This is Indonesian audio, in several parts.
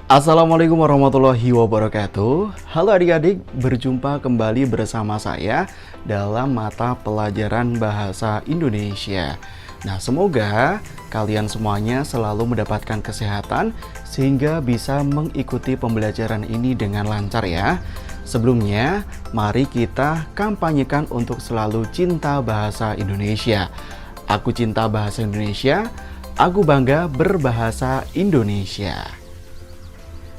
Assalamualaikum warahmatullahi wabarakatuh. Halo adik-adik, berjumpa kembali bersama saya dalam mata pelajaran Bahasa Indonesia. Nah, semoga kalian semuanya selalu mendapatkan kesehatan sehingga bisa mengikuti pembelajaran ini dengan lancar ya. Sebelumnya, mari kita kampanyekan untuk selalu cinta bahasa Indonesia. Aku cinta bahasa Indonesia, aku bangga berbahasa Indonesia.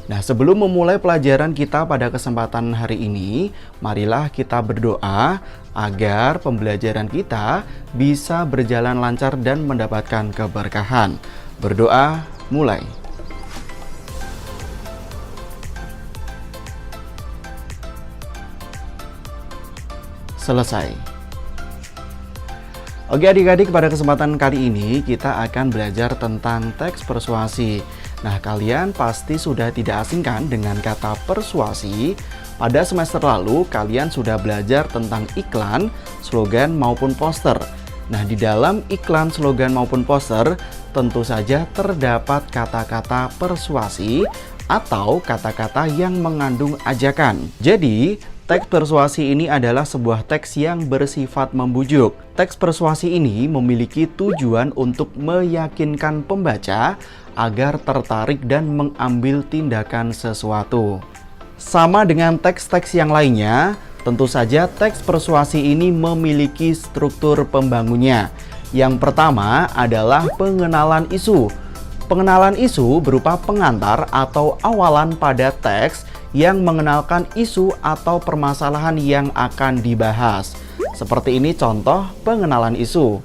Nah, sebelum memulai pelajaran kita pada kesempatan hari ini, marilah kita berdoa agar pembelajaran kita bisa berjalan lancar dan mendapatkan keberkahan. Berdoa, mulai. Selesai. Oke adik-adik, pada kesempatan kali ini kita akan belajar tentang teks persuasi. Nah, kalian pasti sudah tidak asing kan dengan kata persuasi? Pada semester lalu, kalian sudah belajar tentang iklan, slogan, maupun poster. Nah, di dalam iklan, slogan, maupun poster, tentu saja terdapat kata-kata persuasi atau kata-kata yang mengandung ajakan. Jadi, teks persuasi ini adalah sebuah teks yang bersifat membujuk. Teks persuasi ini memiliki tujuan untuk meyakinkan pembaca agar tertarik dan mengambil tindakan sesuatu. Sama dengan teks-teks yang lainnya, tentu saja teks persuasi ini memiliki struktur pembangunnya. Yang pertama adalah pengenalan isu. Pengenalan isu berupa pengantar atau awalan pada teks yang mengenalkan isu atau permasalahan yang akan dibahas. Seperti ini contoh pengenalan isu.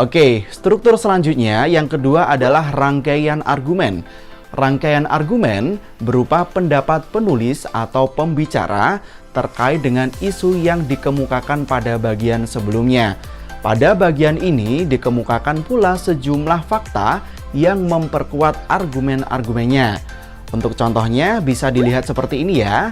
Oke, struktur selanjutnya yang kedua adalah rangkaian argumen. Rangkaian argumen berupa pendapat penulis atau pembicara terkait dengan isu yang dikemukakan pada bagian sebelumnya. Pada bagian ini dikemukakan pula sejumlah fakta yang memperkuat argumen-argumennya. Untuk contohnya bisa dilihat seperti ini ya.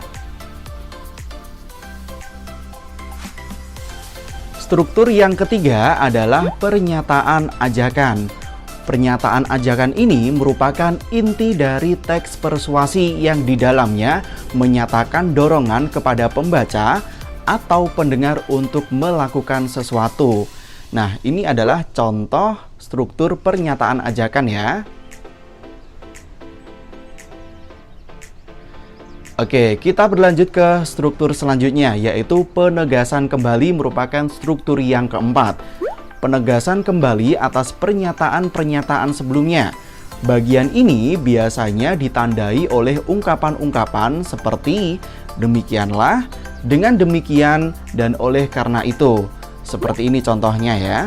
Struktur yang ketiga adalah pernyataan ajakan. Pernyataan ajakan ini merupakan inti dari teks persuasi yang di dalamnya menyatakan dorongan kepada pembaca atau pendengar untuk melakukan sesuatu. Nah, ini adalah contoh struktur pernyataan ajakan ya. Oke, kita berlanjut ke struktur selanjutnya, yaitu penegasan kembali merupakan struktur yang keempat. Penegasan kembali atas pernyataan-pernyataan sebelumnya. Bagian ini biasanya ditandai oleh ungkapan-ungkapan seperti demikianlah, dengan demikian, dan oleh karena itu. Seperti ini contohnya ya.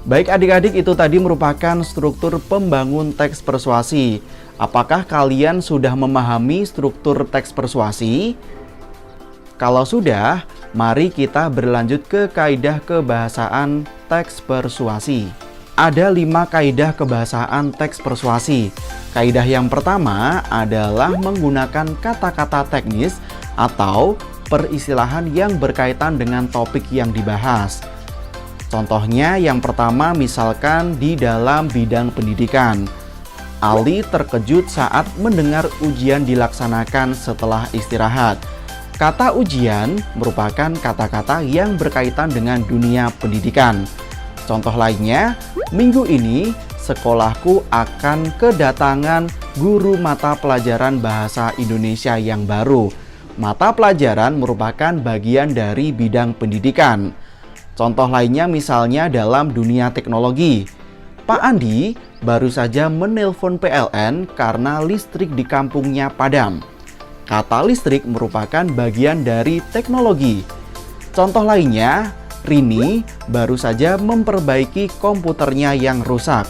Baik adik-adik, itu tadi merupakan struktur pembangun teks persuasi. Apakah kalian sudah memahami struktur teks persuasi? Kalau sudah, mari kita berlanjut ke kaidah kebahasaan teks persuasi. Ada 5 kaidah kebahasaan teks persuasi. Kaidah yang pertama adalah menggunakan kata-kata teknis atau peristilahan yang berkaitan dengan topik yang dibahas. Contohnya yang pertama misalkan di dalam bidang pendidikan. Ali terkejut saat mendengar ujian dilaksanakan setelah istirahat. Kata ujian merupakan kata-kata yang berkaitan dengan dunia pendidikan. Contoh lainnya, minggu ini sekolahku akan kedatangan guru mata pelajaran bahasa Indonesia yang baru. Mata pelajaran merupakan bagian dari bidang pendidikan. Contoh lainnya misalnya dalam dunia teknologi. Pak Andi baru saja menelpon PLN karena listrik di kampungnya padam. Kata listrik merupakan bagian dari teknologi. Contoh lainnya, Rini baru saja memperbaiki komputernya yang rusak.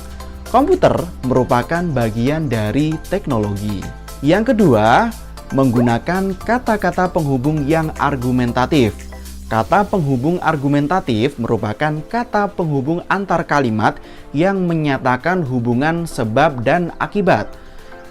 Komputer merupakan bagian dari teknologi. Yang kedua, menggunakan kata-kata penghubung yang argumentatif. Kata penghubung argumentatif merupakan kata penghubung antar kalimat yang menyatakan hubungan sebab dan akibat.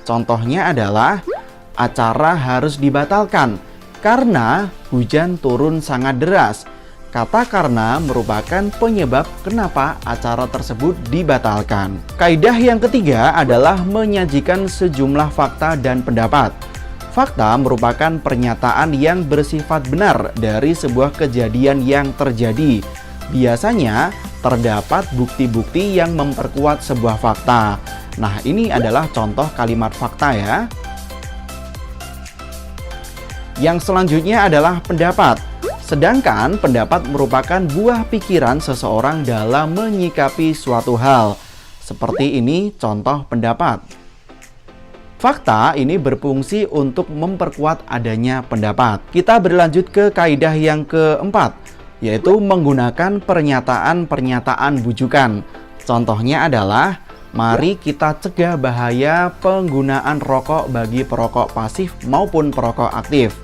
Contohnya adalah acara harus dibatalkan karena hujan turun sangat deras. Kata karena merupakan penyebab kenapa acara tersebut dibatalkan. Kaidah yang ketiga adalah menyajikan sejumlah fakta dan pendapat. Fakta merupakan pernyataan yang bersifat benar dari sebuah kejadian yang terjadi. Biasanya terdapat bukti-bukti yang memperkuat sebuah fakta. Nah, ini adalah contoh kalimat fakta ya. Yang selanjutnya adalah pendapat. Sedangkan pendapat merupakan buah pikiran seseorang dalam menyikapi suatu hal. Seperti ini contoh pendapat. Fakta ini berfungsi untuk memperkuat adanya pendapat. Kita berlanjut ke kaidah yang keempat, yaitu menggunakan pernyataan-pernyataan bujukan. Contohnya adalah, mari kita cegah bahaya penggunaan rokok bagi perokok pasif maupun perokok aktif.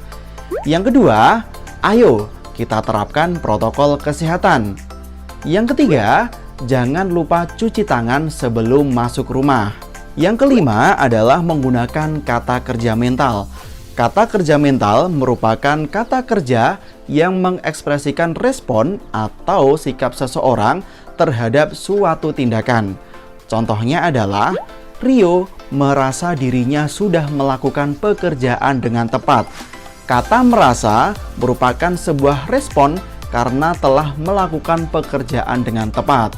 Yang kedua, ayo kita terapkan protokol kesehatan. Yang ketiga, jangan lupa cuci tangan sebelum masuk rumah. Yang kelima adalah menggunakan kata kerja mental. Kata kerja mental merupakan kata kerja yang mengekspresikan respon atau sikap seseorang terhadap suatu tindakan. Contohnya adalah, Rio merasa dirinya sudah melakukan pekerjaan dengan tepat. Kata merasa merupakan sebuah respon karena telah melakukan pekerjaan dengan tepat.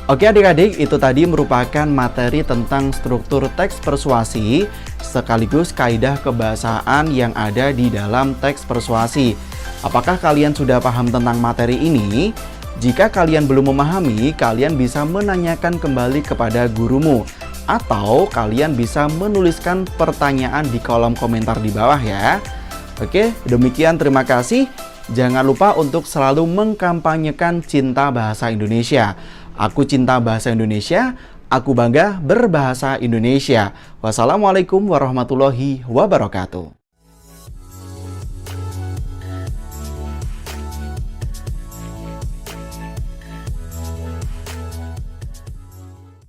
Oke adik-adik, itu tadi merupakan materi tentang struktur teks persuasi sekaligus kaidah kebahasaan yang ada di dalam teks persuasi. Apakah kalian sudah paham tentang materi ini? Jika kalian belum memahami, kalian bisa menanyakan kembali kepada gurumu atau kalian bisa menuliskan pertanyaan di kolom komentar di bawah ya. Oke, demikian, terima kasih. Jangan lupa untuk selalu mengkampanyekan cinta bahasa Indonesia. Aku cinta bahasa Indonesia, aku bangga berbahasa Indonesia. Wassalamualaikum warahmatullahi wabarakatuh.